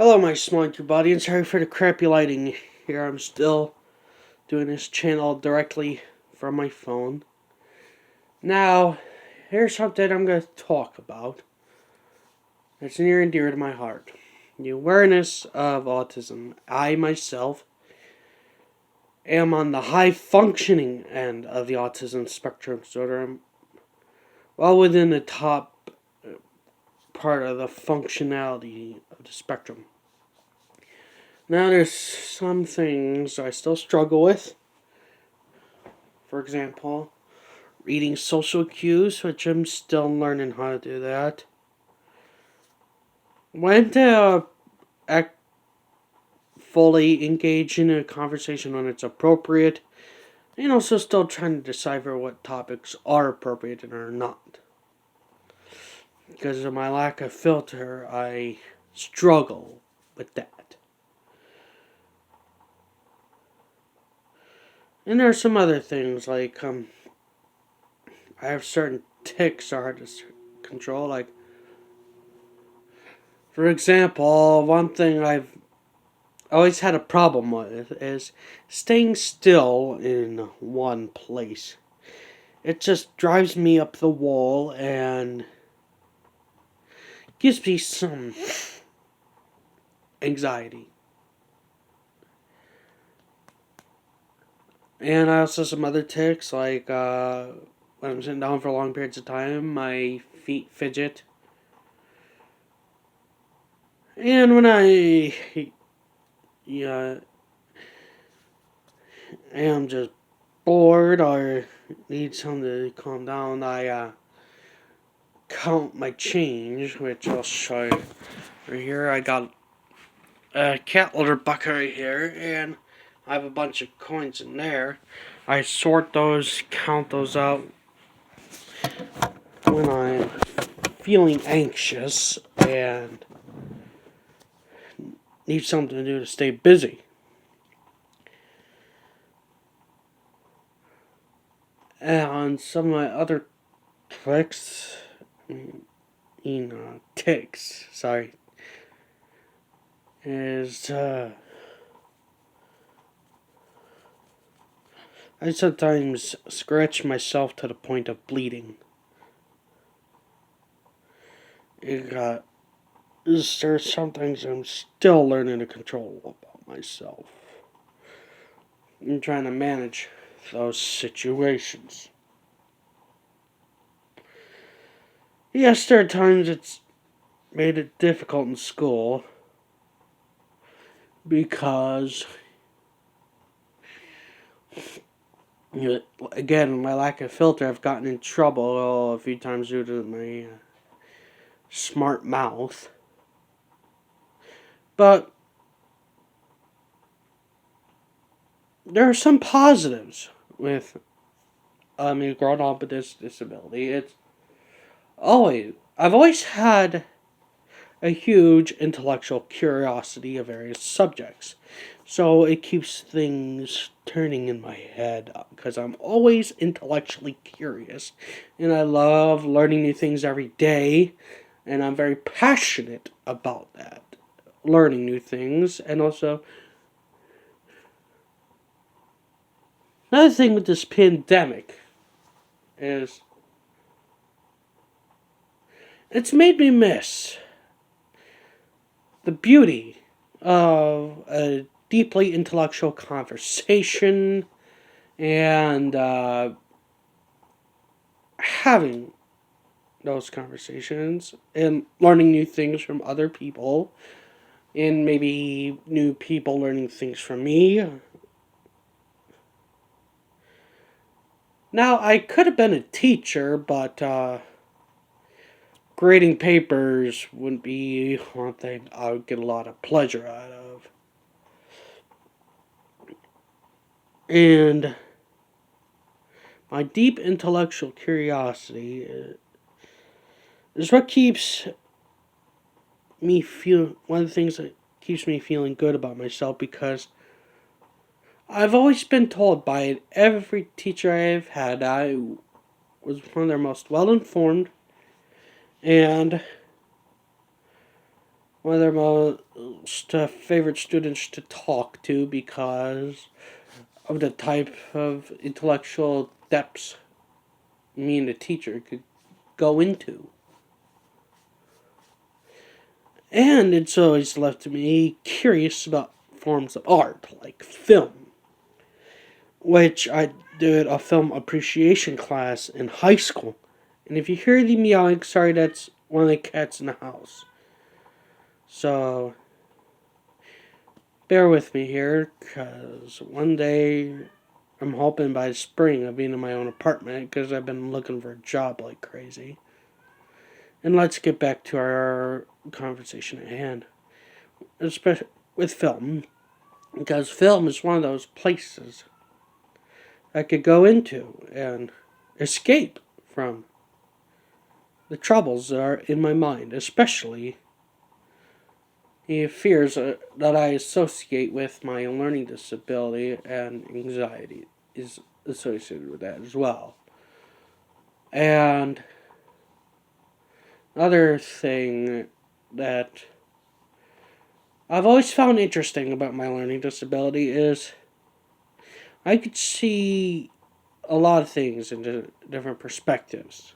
Hello, my small YouTube audience. Sorry for the crappy lighting here. I'm still doing this channel directly from my phone. Now, here's something I'm going to talk about. It's near and dear to my heart. The awareness of autism. I myself am on the high functioning end of the autism spectrum disorder. I'm well within the top part of the functionality of the spectrum. Now, there's some things I still struggle with. For example, reading social cues, which I'm still learning how to do that. When to fully engage in a conversation when it's appropriate, and also still trying to decipher what topics are appropriate and are not. Because of my lack of filter, I struggle with that. And there are some other things like I have certain tics that are hard to control. Like, for example, one thing I've always had a problem with is staying still in one place. It just drives me up the wall and gives me some anxiety. And I also have some other tics, like when I'm sitting down for long periods of time, my feet fidget. And when I am just bored or need something to calm down, I count my change, which I'll show you right here. I got a cat litter bucket right here, and I have a bunch of coins in there. I sort those, count those out when I'm feeling anxious and need something to do to stay busy. And some of my other tricks, ticks, sorry, is I sometimes scratch myself to the point of bleeding. There's some things I'm still learning to control about myself. I'm trying to manage those situations. Yes, there are times it's made it difficult in school because, again, my lack of filter, I've gotten in trouble a few times due to my smart mouth. But there are some positives with me growing up with this disability. I've always had a huge intellectual curiosity of various subjects. So it keeps things turning in my head because I'm always intellectually curious and I love learning new things every day, and I'm very passionate about that. Learning new things. And also, another thing with this pandemic is it's made me miss the beauty of a deeply intellectual conversation and having those conversations and learning new things from other people, and maybe new people learning things from me. Now, I could have been a teacher, but grading papers wouldn't be one thing I would get a lot of pleasure out of. And my deep intellectual curiosity is what keeps me one of the things that keeps me feeling good about myself, because I've always been told by every teacher I've had I was one of their most well-informed and one of their most favorite students to talk to because of the type of intellectual depths me and the teacher could go into. And it's always left me curious about forms of art, like film, which I did a film appreciation class in high school. And if you hear the meowing, sorry, that's one of the cats in the house. So, bear with me here, because one day I'm hoping by spring I'll be in my own apartment, because I've been looking for a job like crazy. And let's get back to our conversation at hand, especially with film, because film is one of those places I could go into and escape from the troubles that are in my mind, especially the fears that I associate with my learning disability, and anxiety is associated with that as well. And another thing that I've always found interesting about my learning disability is I could see a lot of things in different perspectives,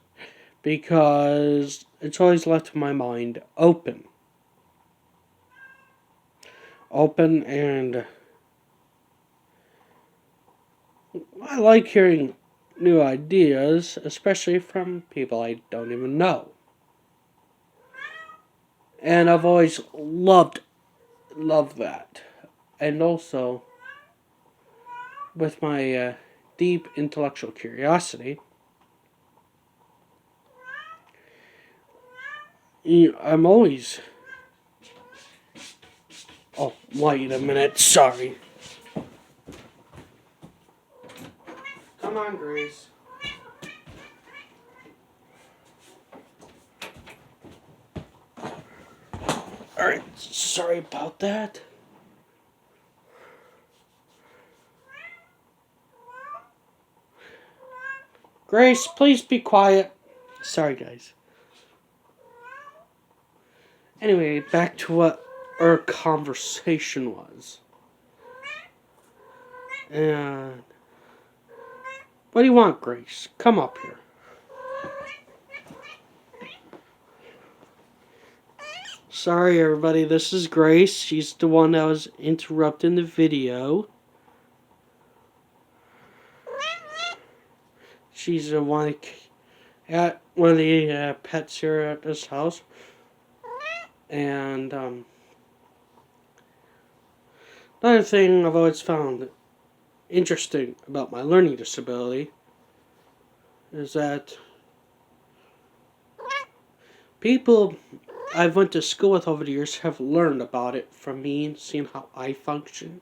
because it's always left my mind open. And I like hearing new ideas, especially from people I don't even know. And I've always loved that. And also, with my deep intellectual curiosity, I'm always... Oh, wait a minute, sorry. Come on, Grace. Alright, sorry about that. Grace, please be quiet. Sorry, guys. Anyway, back to what our conversation was. And what do you want, Grace? Come up here. Sorry, everybody. This is Grace. She's the one that was interrupting the video. She's the one at one of the pets here at this house. And another thing I've always found interesting about my learning disability is that people I've went to school with over the years have learned about it from me and seeing how I function.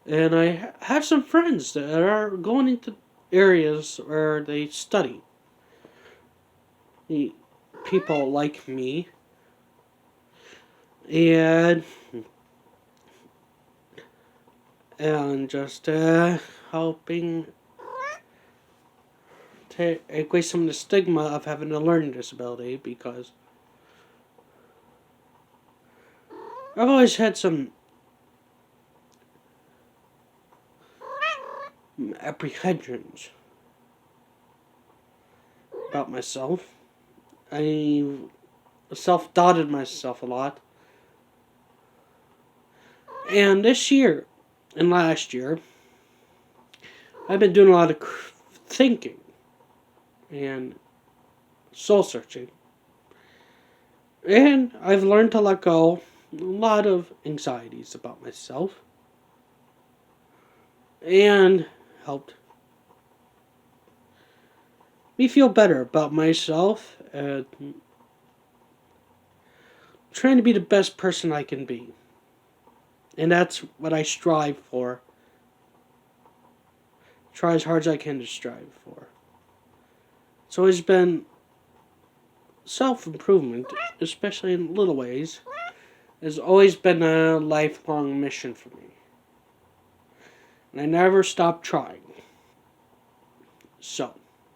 And I have some friends that are going into areas where they study the people like me, and just helping take away some of the stigma of having a learning disability, because I've always had some apprehensions about myself. I self-doubted myself a lot. And this year and last year, I've been doing a lot of thinking and soul-searching. And I've learned to let go a lot of anxieties about myself. And helped me feel better about myself, and trying to be the best person I can be. And that's what I strive for. Try as hard as I can to strive for. It's always been self-improvement, especially in little ways, has always been a lifelong mission for me. And I never stopped trying. So,